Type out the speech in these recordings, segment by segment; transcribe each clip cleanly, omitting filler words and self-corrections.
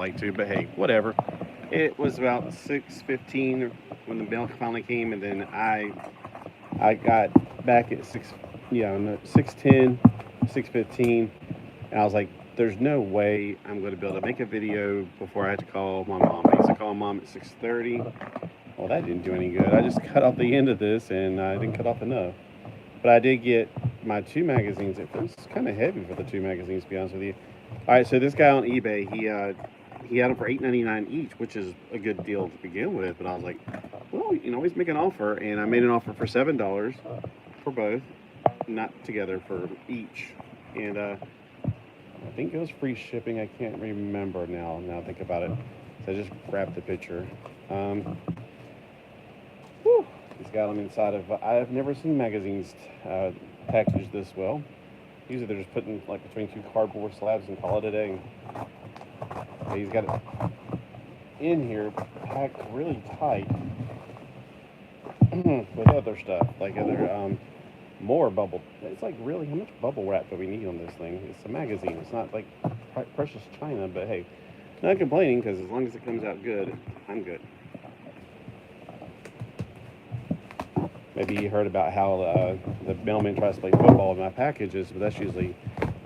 like to, but hey, whatever. It was about 6:15 when the mail finally came, and then I got back at 6:10, 6:15, and I was like, there's no way I'm going to be able to make a video before I had to call my mom. I used to call mom at 6:30. Well, that didn't do any good. I just cut off the end of this, and I didn't cut off enough. But I did get my 2 magazines. It was kind of heavy for the 2 magazines, to be honest with you. All right, so this guy on eBay, he had them for $8.99 each, which is a good deal to begin with. But I was like, well, he's making an offer, and I made an offer for $7 for both, not together, for each. And I think it was free shipping. I can't remember now I think about it. So I just grabbed the picture. He's got them inside of, I've never seen magazines packaged this well. Usually they're just putting like between 2 cardboard slabs and call it a day. But he's got it in here packed really tight with other stuff, like other more bubble. It's like, really, how much bubble wrap do we need on this thing? It's a magazine. It's not like precious china, but hey, not complaining, because as long as it comes out good, I'm good. Maybe you heard about how the mailman tries to play football with my packages, but that's usually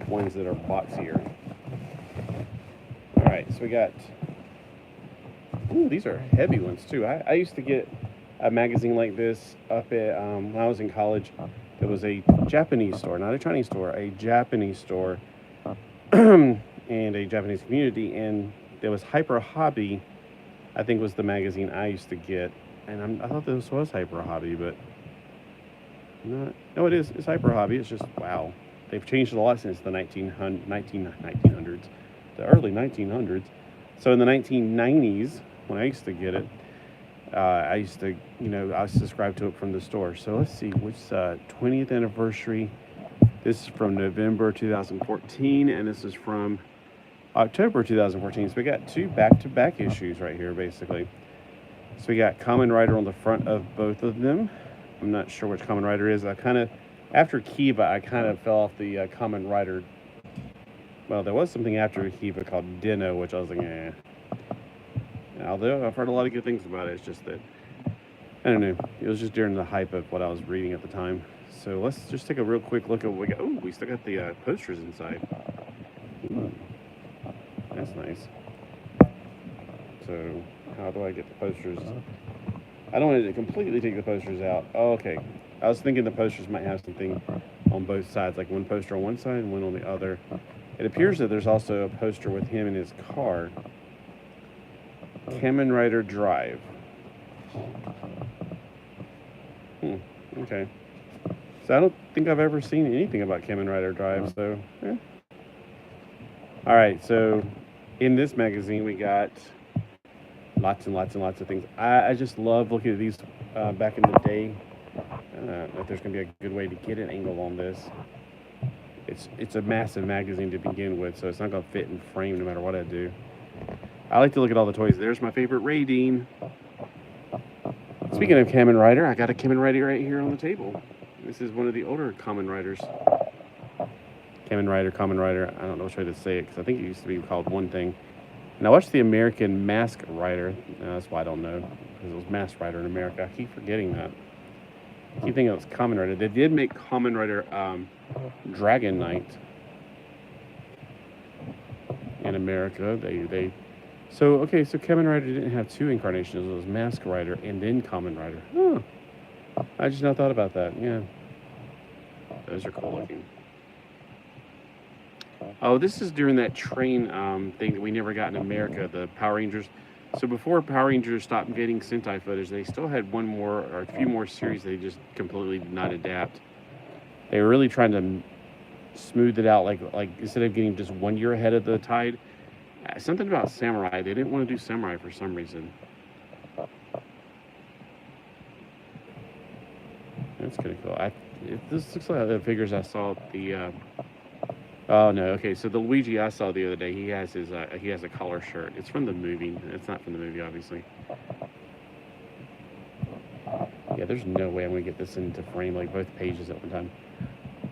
ones that are boxier. All right, so we got, ooh, these are heavy ones too. I used to get a magazine like this up at, when I was in college. It was a Japanese store, not a Chinese store, a Japanese store, and a Japanese community, and there was Hyper Hobby, I think was the magazine I used to get, and I thought this was Hyper Hobby, but no, it is. It's Hyper Hobby. It's just, wow. They've changed a lot since the 1900s, the early 1900s. So in the 1990s, when I used to get it, I used to, I was subscribed to it from the store. So let's see, which 20th anniversary. This is from November 2014, and this is from October 2014. So we got 2 back-to-back issues right here, basically. So we got Kamen Rider on the front of both of them. I'm not sure which Kamen Rider is. After Kiva, I kind of fell off the Kamen Rider. Well, there was something after Kiva called Dino, which I was like, eh. Although I've heard a lot of good things about it, it's just that, I don't know, it was just during the hype of what I was reading at the time. So let's just take a real quick look at what we got. Oh, we still got the posters inside. Ooh, that's nice. So how do I get the posters? I don't want to completely take the posters out. Oh, okay. I was thinking the posters might have something on both sides, like one poster on one side and one on the other. It appears that there's also a poster with him in his car. Kamen Rider Drive. Okay. So I don't think I've ever seen anything about Kamen Rider Drive, so, yeah. All right, so in this magazine we got lots and lots and lots of things. I just love looking at these back in the day. I don't know if there's going to be a good way to get an angle on this. It's a massive magazine to begin with, so it's not going to fit in frame no matter what I do. I like to look at all the toys. There's my favorite Raideen. Speaking of Kamen Rider, I got a Kamen Rider right here on the table. This is one of the older Kamen Riders. Kamen Rider. I don't know which way to say it, because I think it used to be called one thing. And I watched the American Mask Rider. That's why I don't know, because it was Mask Rider in America. I keep forgetting that. I keep thinking it was Kamen Rider. They did make Kamen Rider Dragon Knight in America. So Kamen Rider didn't have 2 incarnations. It was Mask Rider and then Kamen Rider. Huh. I just not thought about that. Yeah. Those are cool looking. Oh, this is during that train thing that we never got in America, the Power Rangers. So before Power Rangers stopped getting Sentai footage, they still had one more or a few more series they just completely did not adapt. They were really trying to smooth it out, like instead of getting just 1 year ahead of the tide. Something about Samurai. They didn't want to do Samurai for some reason. That's kind of cool. This looks like the figures I saw at the... Oh no, okay, so the Luigi I saw the other day, he has a collar shirt. It's from the movie. It's not from the movie, obviously. Yeah, there's no way I'm gonna get this into frame, like both pages at one time.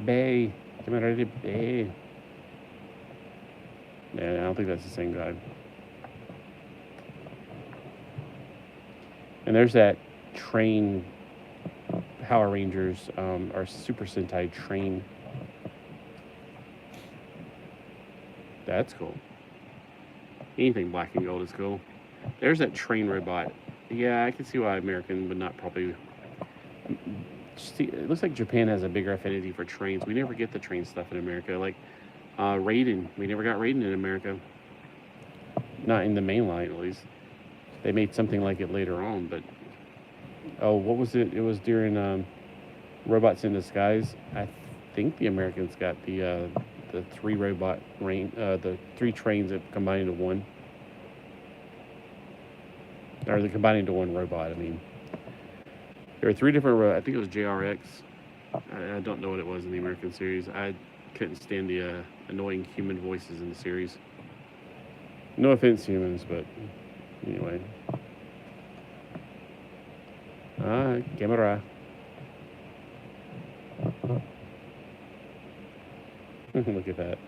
Bay. Come on, ready, Bay. Yeah, I don't think that's the same guy. And there's that train, Power Rangers, or Super Sentai train. That's cool. Anything black and gold is cool. There's that train robot. Yeah, I can see why American would not probably... See, it looks like Japan has a bigger affinity for trains. We never get the train stuff in America. Like, Raiden. We never got Raiden in America. Not in the main line, at least. They made something like it later on, but... Oh, what was it? It was during Robots in Disguise. I think the Americans got the three the three trains that combine into one. Or they combine into one robot, I mean. There were three different, I think it was JRX. I don't know what it was in the American series. I couldn't stand the annoying human voices in the series. No offense, humans, but anyway. Camera. Look at that.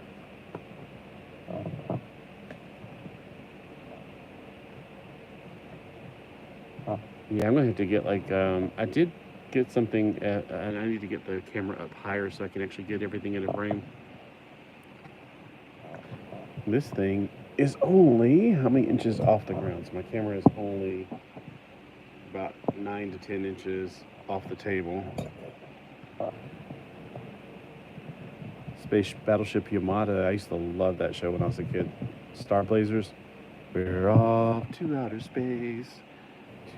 Yeah, I'm gonna have to get like I did get something, and I need to get the camera up higher so I can actually get everything in a frame. This thing is only how many inches off the ground? So my camera is only about 9 to 10 inches off the table. Space Battleship Yamada. I used to love that show when I was a kid. Star Blazers. We're off to outer space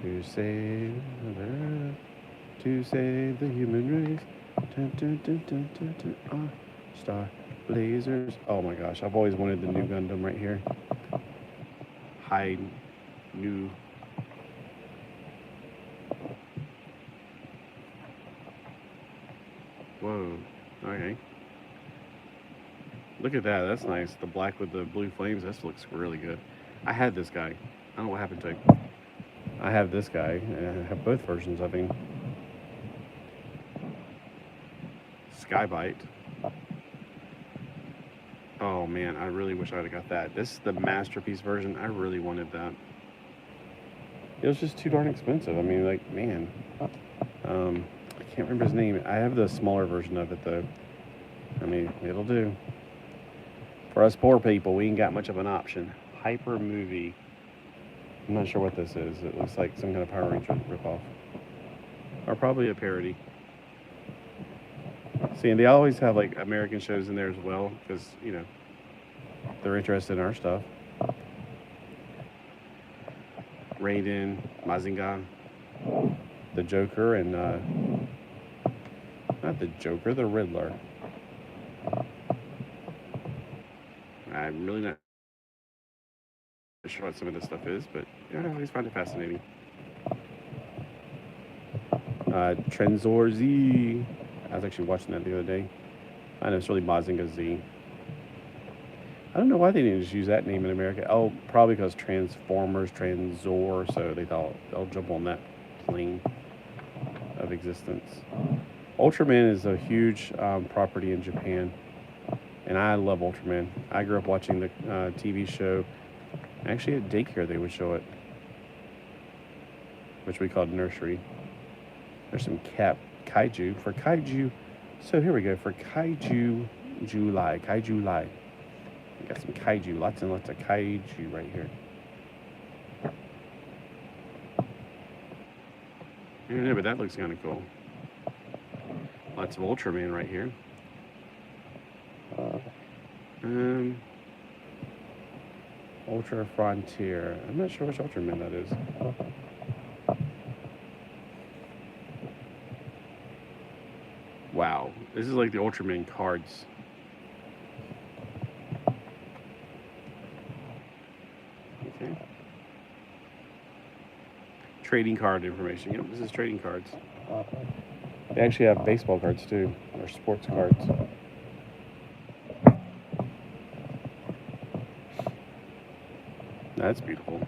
to save the earth, to save the human race. Dun, dun, dun, dun, dun, dun. Star Blazers. Oh my gosh, I've always wanted the new Gundam right here. High new. Whoa. Okay. Look at that. That's nice. The black with the blue flames. This looks really good. I had this guy. I don't know what happened to him. I have this guy. I have both versions of him. Skybite. Oh man, I really wish I would have got that. This is the masterpiece version. I really wanted that. It was just too darn expensive. I mean, like, man. I can't remember his name. I have the smaller version of it though. I mean, it'll do. For us poor people, we ain't got much of an option. Hyper movie. I'm not sure what this is. It looks like some kind of Power Ranger ripoff. Or probably a parody. See, and they always have like American shows in there as well, because, you know, they're interested in our stuff. Raiden, Mazinga, the Joker, and not the Joker, the Riddler. I'm really not sure what some of this stuff is, but yeah, I always find it fascinating. Trenzor Z. I was actually watching that the other day. I know it's really Mazinga Z. I don't know why they didn't just use that name in America. Oh, probably because Transformers, Trenzor, so they thought they'll jump on that plane of existence. Ultraman is a huge property in Japan, and I love Ultraman. I grew up watching the TV show. Actually, at daycare they would show it, which we called nursery. There's some kaiju for kaiju. So here we go for KaiJuly. KaiJuly. We got some kaiju, lots and lots of kaiju right here. I don't know, but that looks kind of cool. Lots of Ultraman right here. Ultra Frontier. I'm not sure which Ultraman that is. Wow, this is like the Ultraman cards. Okay. Trading card information. Yep, this is trading cards. They actually have baseball cards too, or sports cards. That's beautiful.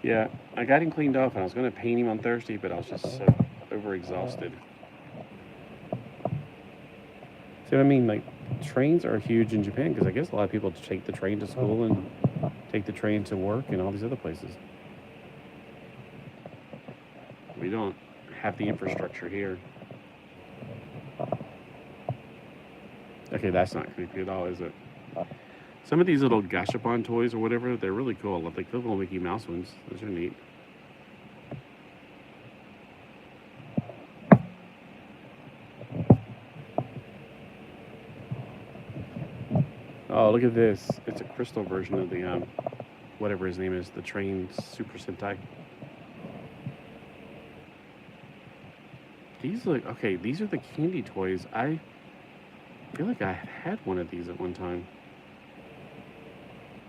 Yeah, I got him cleaned off and I was going to paint him on Thursday, but I was just so overexhausted. See what I mean? Like, trains are huge in Japan because I guess a lot of people take the train to school and take the train to work and all these other places. We don't have the infrastructure here. Okay, that's not creepy at all, is it? Some of these little gashapon toys or whatever, they're really cool. Like the little Mickey Mouse ones. Those are neat. Oh, look at this. It's a crystal version of the, whatever his name is, the train Super Sentai. These look, okay, these are the candy toys. I feel like I had one of these at one time.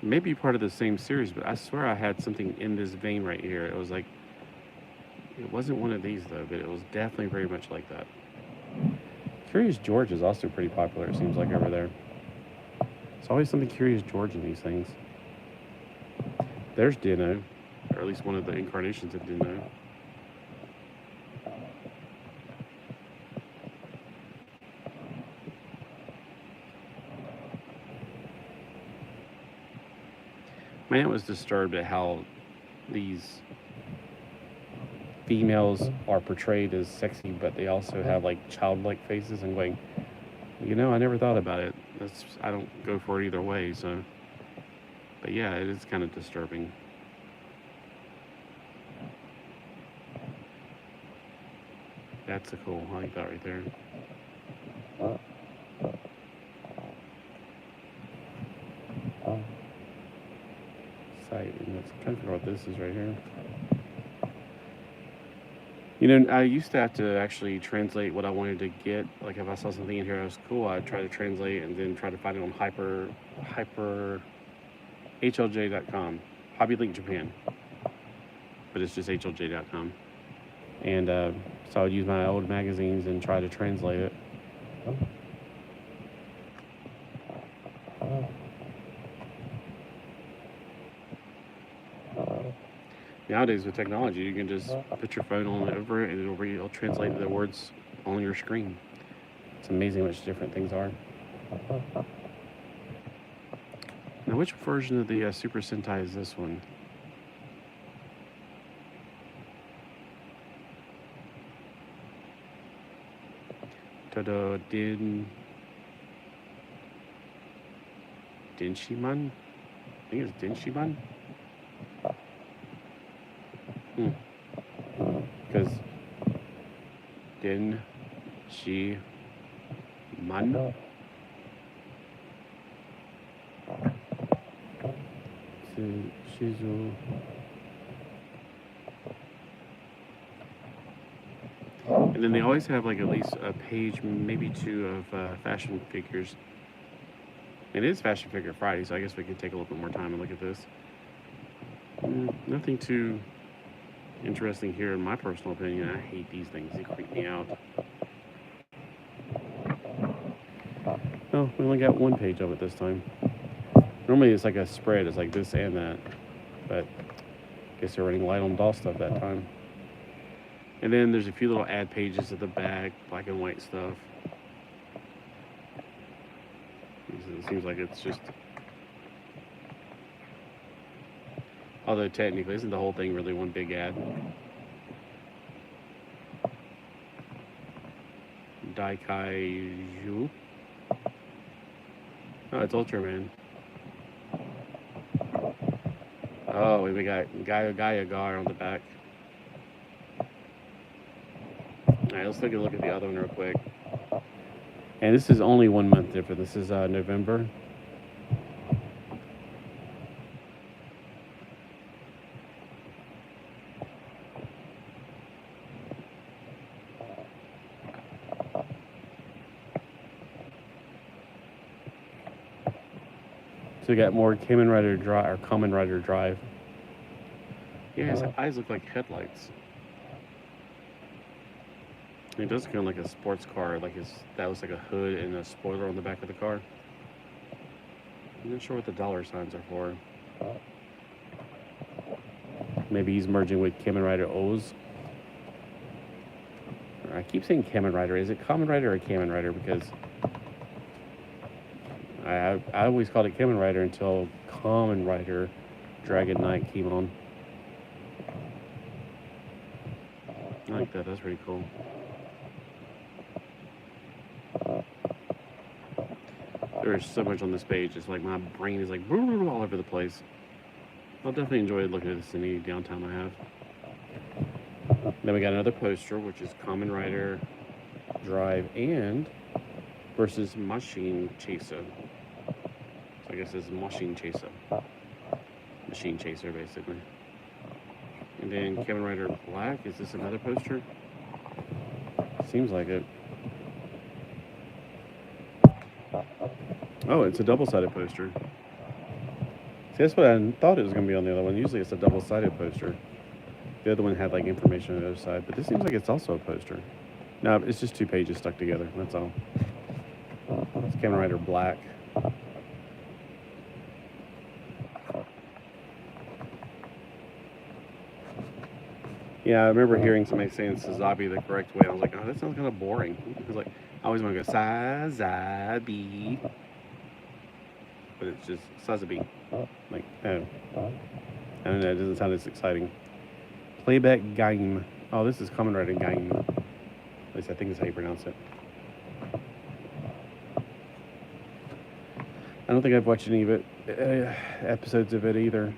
Maybe part of the same series, but I swear I had something in this vein right here. It was like, it wasn't one of these though, but it was definitely very much like that. Curious George is also pretty popular, it seems like, over there. There's always something Curious George in these things. There's Dino, or at least one of the incarnations of Dino. My aunt was disturbed at how these females are portrayed as sexy, but they also have like childlike faces, and going, you know, I never thought about it. I don't go for it either way, so. But yeah, it is kind of disturbing. That's a cool, I like that right there. Site, and that's kind of what this is right here. You know, I used to have to actually translate what I wanted to get. Like if I saw something in here that was cool, I'd try to translate and then try to find it on HLJ.com, Hobby Link Japan, but it's just HLJ.com. And so I would use my old magazines and try to translate it. Nowadays with technology, you can just put your phone on over it and it'll translate the words on your screen. It's amazing how much different things are. Now, which version of the Super Sentai is this one? Tada Denshiman? I think it's Denshiman. Because Denshiman. Shizu. And then they always have like at least a page, maybe two of fashion figures. It is Fashion Figure Friday, so I guess we can take a little bit more time and look at this. Nothing too interesting here in my personal opinion. I hate these things, they creep me out. Oh, we only got one page of it this time. Normally it's like a spread, it's like this and that, but I guess they're running light on DOS stuff that time. And then there's a few little ad pages at the back, black and white stuff. It seems like it's just, although technically, isn't the whole thing really one big ad? KaiJuly. Oh, it's Ultraman. Oh, we got Gaia on the back. Alright, let's take a look at the other one real quick. And this is only 1 month different. This is November. So we got more Kamen Rider Drive or Kamen Rider Drive. Yeah, his eyes look like headlights. It does kind of like a sports car, like that was like a hood and a spoiler on the back of the car. I'm not sure what the dollar signs are for. Maybe he's merging with Kamen Rider O's. I keep saying Kamen Rider. Is it Kamen Rider or Kamen Rider? Because I always called it Kamen Rider until Kamen Rider Dragon Knight came on. I like that. That's pretty cool. There's so much on this page. It's like my brain is like all over the place. I'll definitely enjoy looking at this any downtime I have. Then we got another poster, which is Kamen Rider Drive and versus Machine Chaser. So I guess it's Machine Chaser. Machine Chaser, basically. And then Kamen Rider Black. Is this another poster? Seems like it. Oh, it's a double-sided poster. See, that's what I thought it was going to be on the other one. Usually it's a double-sided poster. The other one had like information on the other side, but this seems like it's also a poster. No, it's just 2 pages stuck together. That's all. It's Kamen Rider Black. Yeah, I remember hearing somebody saying Sazabi the correct way. I was like, oh, that sounds kind of boring. I was like, I always want to go Sazabi. But it's just Sazabi. Like, oh. I don't know, it doesn't sound as exciting. Playback game. Oh, this is Kamen Rider game. At least I think that's how you pronounce it. I don't think I've watched any of it, episodes of it either.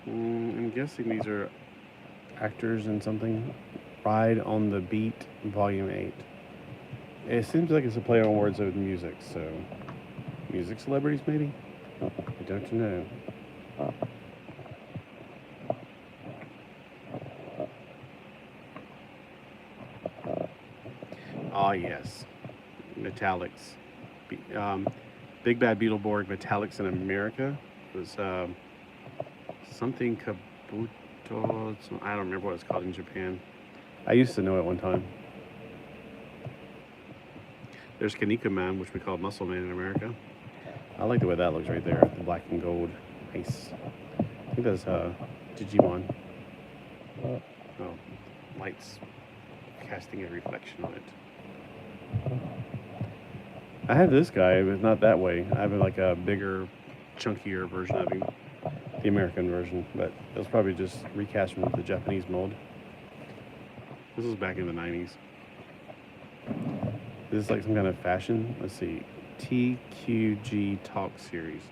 I'm guessing these are actors in something. Ride on the Beat, Volume 8. It seems like it's a play on words of music, so music celebrities maybe? I don't know. Ah, yes. Metallics. Big Bad Beetleborg Metallics in America was something Kabuto. I don't remember what it's called in Japan. I used to know it one time. There's Kanika Man, which we call Muscle Man in America. I like the way that looks right there, the black and gold. Nice. I think that's Digimon. Oh, lights casting a reflection on it. I have this guy, but not that way. I have like a bigger, chunkier version of him, the American version, but it was probably just recast from the Japanese mold. This was back in the 90s. This is like some kind of fashion. Let's see. TQG Talk Series.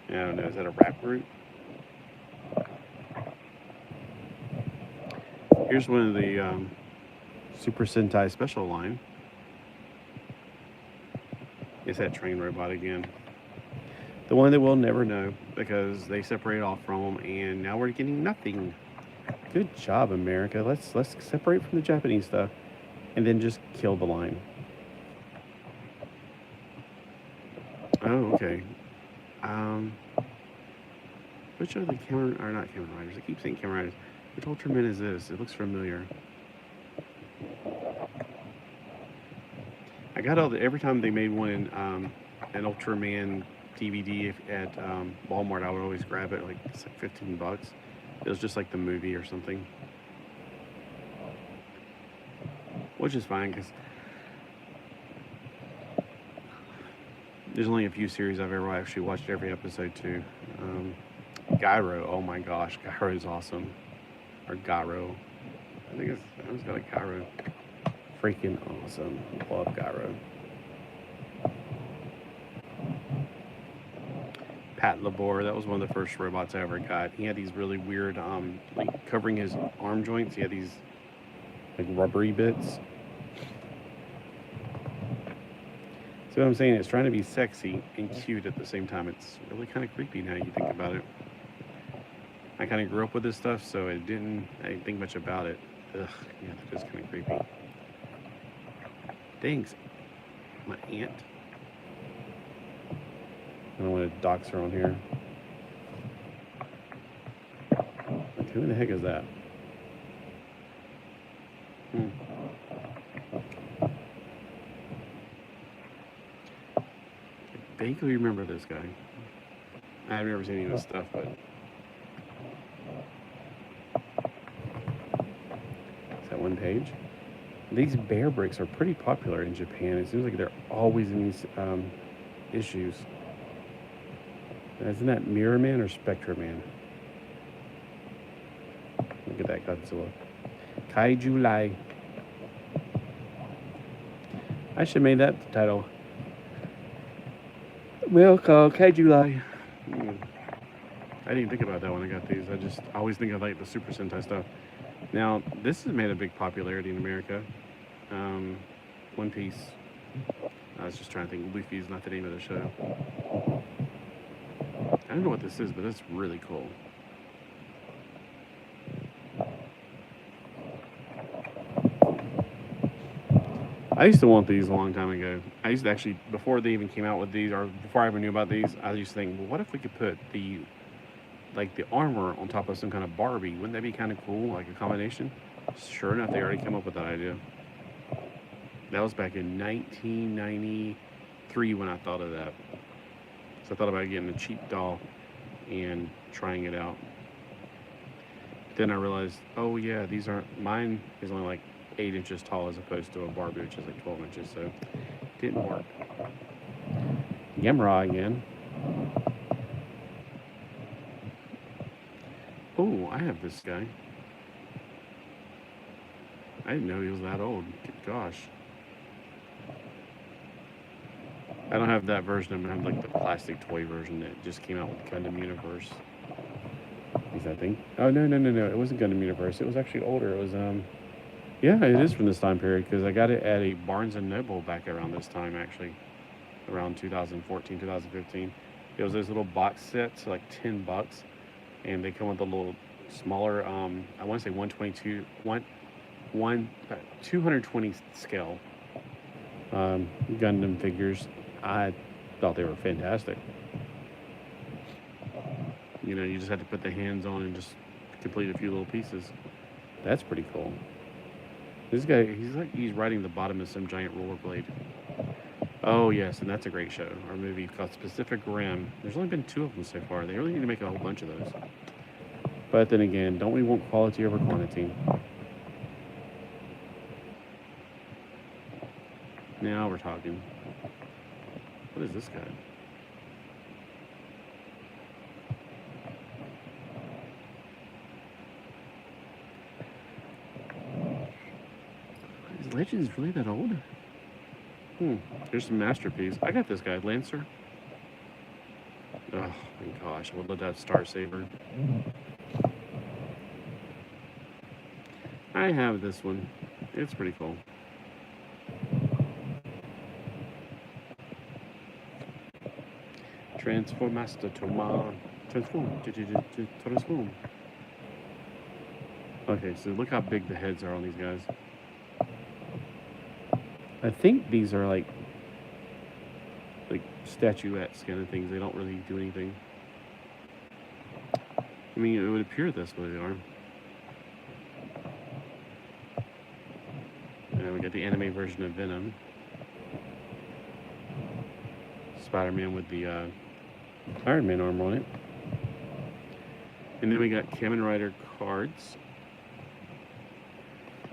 I don't know. Is that a rap group? Here's one of the Super Sentai Special line. It's that train robot again. The one that we'll never know because they separate off from them, and now we're getting nothing. Good job, America. Let's separate from the Japanese stuff, and then just kill the line. Oh, okay. Which are the not Kamen Riders? I keep saying Kamen Riders. Which Ultraman is this? It looks familiar. I got every time they made one in an Ultraman DVD at Walmart, I would always grab it. Like it's like $15. It was just like the movie or something, which is fine because there's only a few series I've ever actually watched every episode to. Gyro, oh my gosh, Gyro is awesome. Or Gyro. I think it's got a Gyro. Freaking awesome. Love Gyro. Pat Labor, that was one of the first robots I ever got. He had these really weird, like covering his arm joints, he had these like rubbery bits. See what I'm saying? It's trying to be sexy and cute at the same time. It's really kind of creepy now you think about it. I kind of grew up with this stuff, so I didn't think much about it. Ugh, yeah, that is kind of creepy. Thanks, my aunt. I don't want to dox her on here. Like, who in the heck is that? I vaguely remember this guy. I've never seen any of this stuff, but is that one page? These bear bricks are pretty popular in Japan. It seems like they're always in these issues. Isn't that Mirror Man or Spectre Man? Look at that Godzilla. KaiJuly. I should have made that the title. Well, called KaiJuly. I didn't even think about that when I got these. I always think of like the Super Sentai stuff. Now, this has made a big popularity in America. One Piece. I was just trying to think. Luffy is not the name of the show. I don't know what this is, but it's really cool. I used to want these a long time ago. I used to actually, before they even came out with these, or before I ever knew about these, I used to think, well, what if we could put the armor on top of some kind of Barbie? Wouldn't that be kind of cool, like a combination? Sure enough, they already came up with that idea. That was back in 1993 when I thought of that. So I thought about getting a cheap doll and trying it out. Then I realized, oh yeah, these aren't, mine is only like 8 inches tall as opposed to a Barbie, which is like 12 inches, so it didn't work. Yamra again. Oh, I have this guy. I didn't know he was that old. Gosh. I don't have that version of him. I have like the plastic toy version that just came out with Gundam Universe. Is that thing? Oh, no. It wasn't Gundam Universe. It was actually older. It was, yeah, it is from this time period because I got it at a Barnes & Noble back around this time, actually. Around 2014, 2015. It was those little box sets, like $10. And they come with a little smaller, I want to say 220 scale Gundam figures. I thought they were fantastic. You know, you just had to put the hands on and just complete a few little pieces. That's pretty cool. This guy, he's riding the bottom of some giant rollerblade. Oh yes, and that's a great show or movie called Pacific Rim. There's only been 2 of them so far. They really need to make a whole bunch of those. But then again, don't we want quality over quantity? Now we're talking. What is this guy? Is Legends really that old? Here's some masterpiece. I got this guy, Lancer. Oh my gosh, I would love to have Star Saber. I have this one. It's pretty cool. Transformaster Toma. Transform. Transform. Okay, so look how big the heads are on these guys. I think these are like statuettes kind of things. They don't really do anything. I mean, it would appear this way they are. And we got the anime version of Venom. Spider-Man with the Iron Man armor on it. And then we got Kamen Rider cards.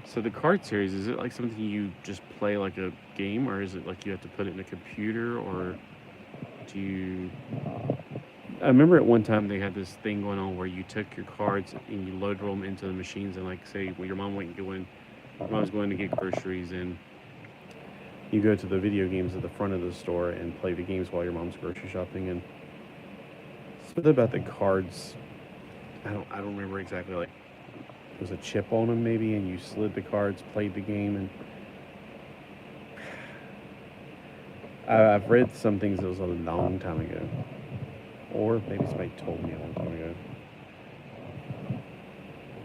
So the card series, is it like something you just play like a game, or is it like you have to put it in a computer, or do you... I remember at one time they had this thing going on where you took your cards and you load them into the machines, and like say when your mom went going, your mom's going to get groceries, and you go to the video games at the front of the store and play the games while your mom's grocery shopping. And something about the cards, I don't remember exactly, like there was a chip on them maybe, and you slid the cards, played the game. And I've read some things that was a long time ago, or maybe somebody told me a long time ago.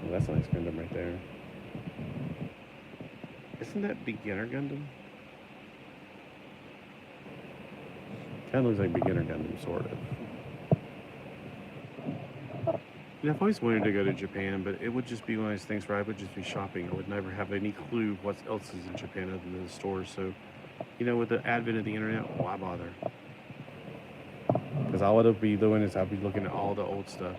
Well, that's a nice Gundam right there. Isn't that Beginner Gundam? Kind of looks like Beginner Gundam, sort of. You know, I've always wanted to go to Japan, but it would just be one of those things where I would just be shopping. I would never have any clue what else is in Japan other than the stores. So, you know, with the advent of the internet, why bother? Because all it'll be doing is I'll be looking at all the old stuff.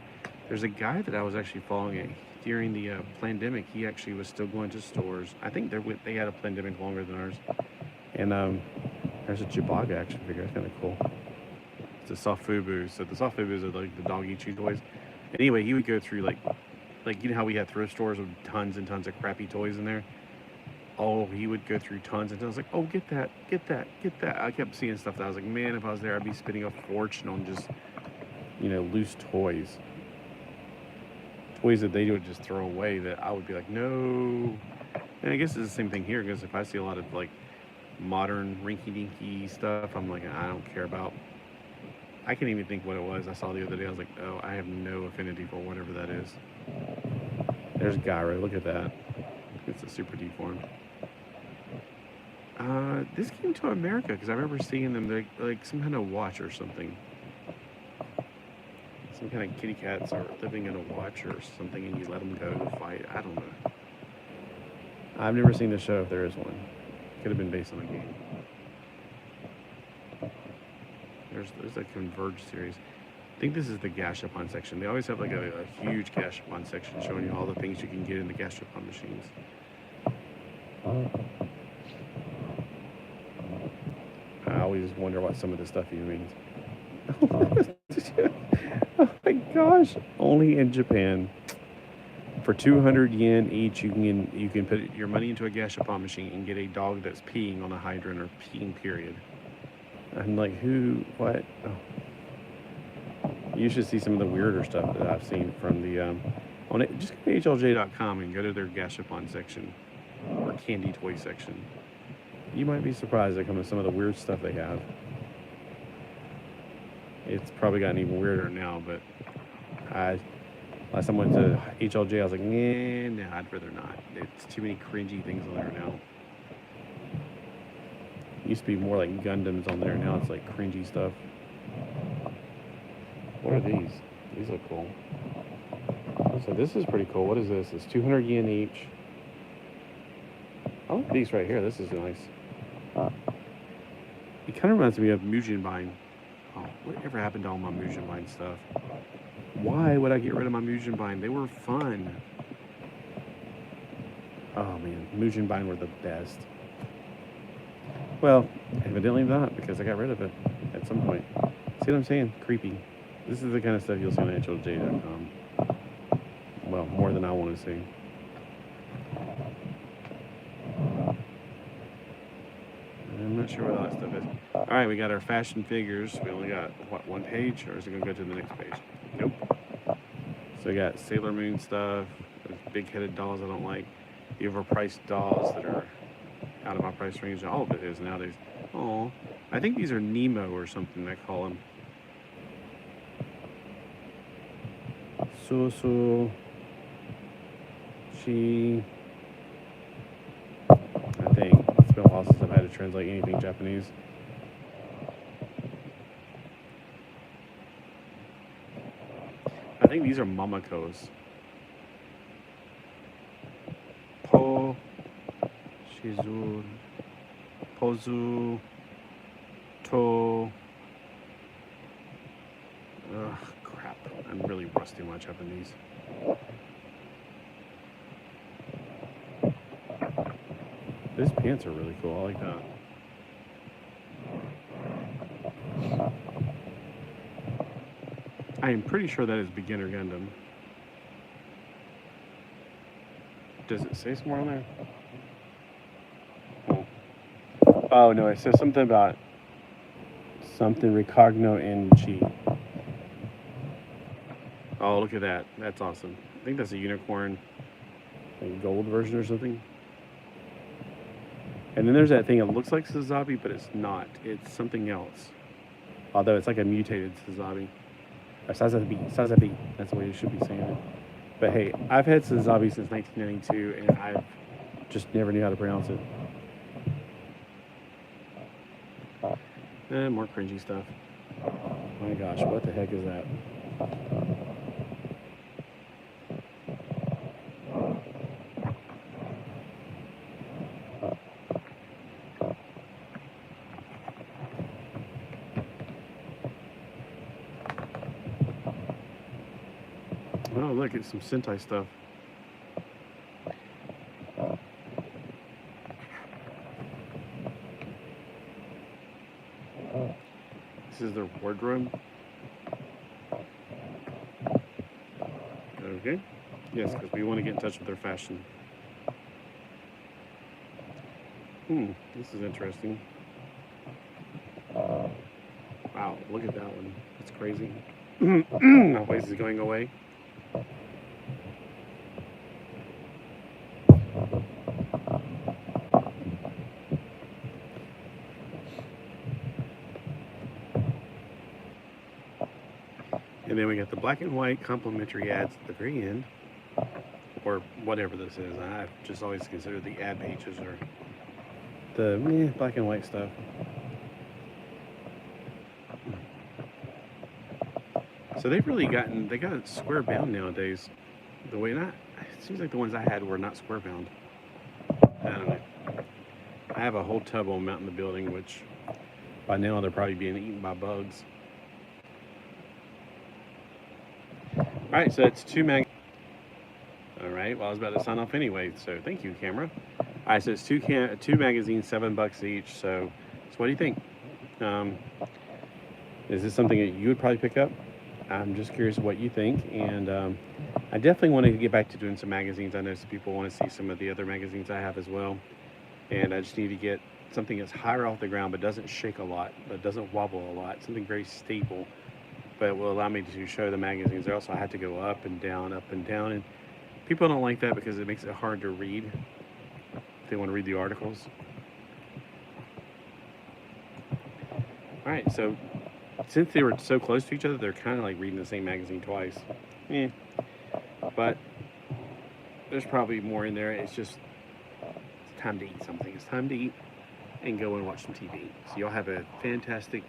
There's a guy that I was actually following during the pandemic, he actually was still going to stores. I think they had a pandemic longer than ours. And there's a Chewbacca action figure. It's kind of cool. It's a Sofubu. So the Sofubus are like the doggy chew toys. Anyway, he would go through like you know how we had thrift stores with tons and tons of crappy toys in there? Oh, he would go through tons and tons. Like, oh, get that, get that, get that. I kept seeing stuff that I was like, man, if I was there, I'd be spending a fortune on just, you know, loose toys. Toys that they would just throw away that I would be like, no. And I guess it's the same thing here, because if I see a lot of like modern rinky-dinky stuff, I'm like, I don't care about. I can't even think what it was I saw the other day. I was like, oh, I have no affinity for whatever that is. There's Gyro. Look at that. It's a super deformed. This came to America because I remember seeing them like some kind of watch or something. Some kind of kitty cats are living in a watch or something, and you let them go to fight. I don't know. I've never seen the show if there is one. Could have been based on a game. There's a Converge series. I think this is the Gashapon section. They always have like a huge Gashapon section showing you all the things you can get in the Gashapon machines. I always wonder what some of this stuff even means. Oh my gosh! Only in Japan. For 200 yen each, you can put your money into a Gashapon machine and get a dog that's peeing on a hydrant or peeing period. I'm like, who? What? Oh. You should see some of the weirder stuff that I've seen from the on it. Just go to HLJ.com and go to their Gashapon section or candy toy section. You might be surprised at some of the weird stuff they have. It's probably gotten even weirder now, but last time I went to HLJ, I was like, nah, I'd rather not. It's too many cringy things on there now. It used to be more like Gundams on there. Now it's like cringy stuff. What are these? These look cool. So this is pretty cool. What is this? It's 200 yen each. I like these right here. This is nice. It kind of reminds me of Mugenbein. Oh, whatever happened to all my Mugenbein stuff? Why would I get rid of my Mugenbein? They were fun. Oh man, Mugenbein were the best. Well, evidently not, because I got rid of it at some point. See what I'm saying? Creepy. This is the kind of stuff you'll see on HLJ.com. Well, more than I want to see. I'm not sure what all that stuff is. All right, we got our fashion figures. We only got, what, one page? Or is it going to go to the next page? Nope. So we got Sailor Moon stuff. Those big-headed dolls I don't like. The overpriced dolls that are out of my price range. All of it is nowadays. Oh, I think these are Nemo or something they call them. Susu. She. I think it's been a while since I've had to translate anything Japanese. I think these are Mamakos. Po. Shizu. Pozu. To. Ugh, crap. I'm really rusty on my Japanese. These pants are really cool. I like that. I am pretty sure that is Beginner Gundam. Does it say somewhere on there? Oh no, it says something about something Recogno and Chi. Oh, look at that. That's awesome. I think that's a unicorn, like gold version or something. And then there's that thing that looks like Sazabi, but it's not. It's something else. Although it's like a mutated Sazabi. Or Sazabi. That's the way you should be saying it. But hey, I've had Sazabi since 1992, and I've just never knew how to pronounce it. More cringy stuff. Oh my gosh, what the heck is that? Oh, look, it's some Sentai stuff. is their wardrobe. Okay. Yes, because we want to get in touch with their fashion. This is interesting. Wow, look at that one. That's crazy. My voice is going away. And then we got the black and white complimentary ads at the very end, or whatever this is. I've just always considered the ad pages or the black and white stuff. So they've really got it square bound nowadays. The way it seems like the ones I had were not square bound. I don't know. I have a whole tub of them out in the building, which by now they're probably being eaten by bugs. All right, so it's two magazines. All right, well, I was about to sign off anyway, so thank you, camera. All right, so it's two magazines, $7 each. So what do you think? Is this something that you would probably pick up? I'm just curious what you think, and I definitely want to get back to doing some magazines. I know some people want to see some of the other magazines I have as well, and I just need to get something that's higher off the ground but doesn't shake a lot, but doesn't wobble a lot, something very stable, but will allow me to show the magazines. Or else I have to go up and down, and people don't like that because it makes it hard to read if they want to read the articles. All right, so since they were so close to each other, they're kind of like reading the same magazine twice. But there's probably more in there. It's just time to eat something. It's time to eat and go and watch some TV. So y'all have a fantastic